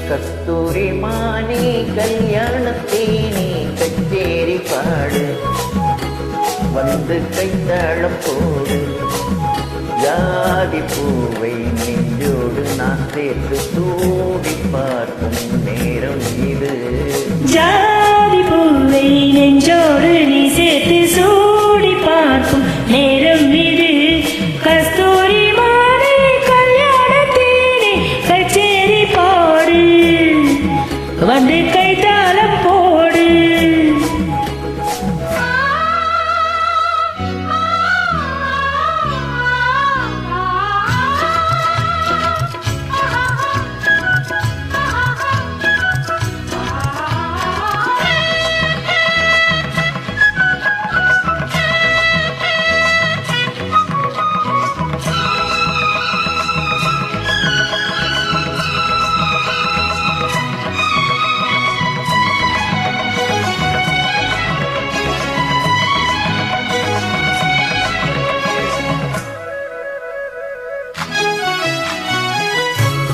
கஸ்தூரி மானே கல்யாணத்தேனே கச்சேரி பாடு வந்து கைத்தாளம் போடு ஜாதி பூவை நெஞ்சோடு நான் சேர்த்து சூடி பார்க்கும் நேரம் இது ஜாதி பூவை நெஞ்சோடு நீ சேர்த்து சூடி பார்க்கும் நேரம் இது கஸ்தூரி மானே கல்யாணத்தேனே கச்சேரி பாடு வந்து கைத்தாளம் போடு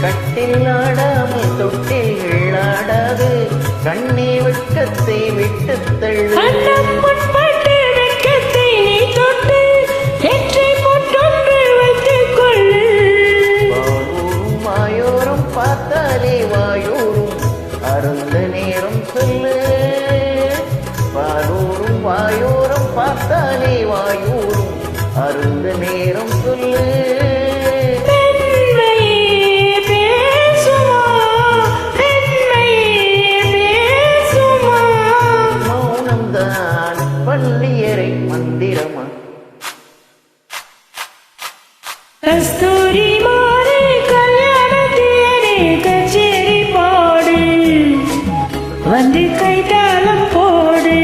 கட்டில் ஆடாமல் தொட்டில் ஆடாது கண்ணே வெட்கத்தை விட்டு தள்ளு வெட்கத்தை நீ தொட்டு வெற்றி பொட்டொன்று வைத்துக் கொள்ளு வாயூரும் வாயோரும் பார்த்தாலே வாயூரும் அருந்த நேரம் சொல்லு வாயூரும் வாயோரும் பார்த்தாலே வாயூரும் அருந்த நேரம் சொல்லு பள்ளியறை மந்திரமா கஸ்தூரி மானே கல்யாணத்தேனே கச்சேரி பாடு வந்து கைத்தாளம் போடு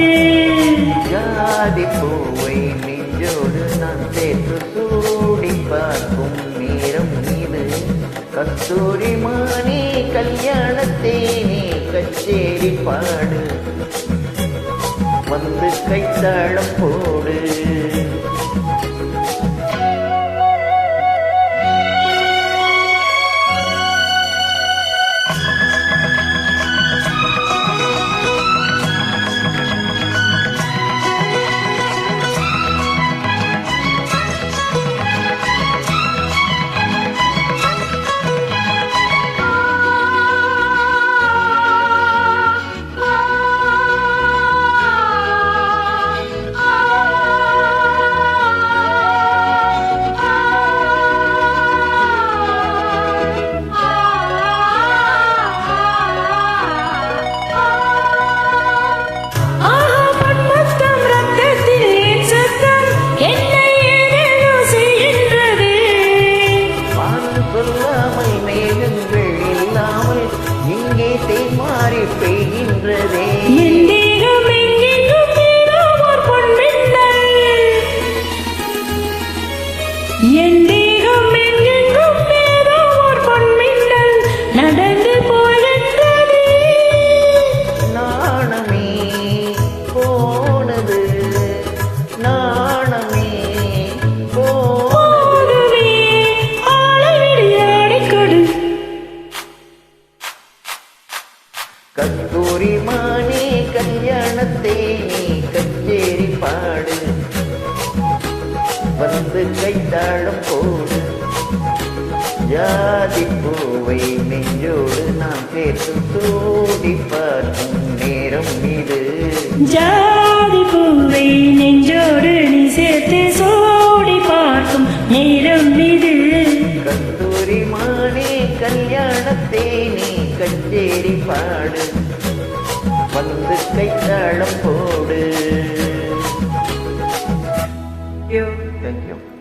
ஜாதி பூவை நெஞ்சோடு நான் சேர்த்து சூடி பார்க்கும் நேரம் இது கஸ்தூரி மானே கல்யாணத்தேனே கச்சேரி பாடு வந்து கைத்தாளம் போடு மாறி பெய்கின்றதே நடந்து போகின்றது நாணமே போனது நாணமே போனது ஆளைவிடியாடிக்கொடு கஸ்தூரி மானே கல்யாணத்தை நீ கச்சேரி பாடு வந்து கைத்தாளம் போடு ஜாதி பூவை நெஞ்சோடு நான் சேர்த்து சூடி பார்க்கும் நேரம் இது ஜாதி பூவை நெஞ்சோடு நீ சேர்த்து சூடி பார்க்கும் நேரம் இது கஸ்தூரி மானே கல்யாணத்தை நீ கச்சேரி பாடு வந்து கைத்தாளம் போடு. Thank you.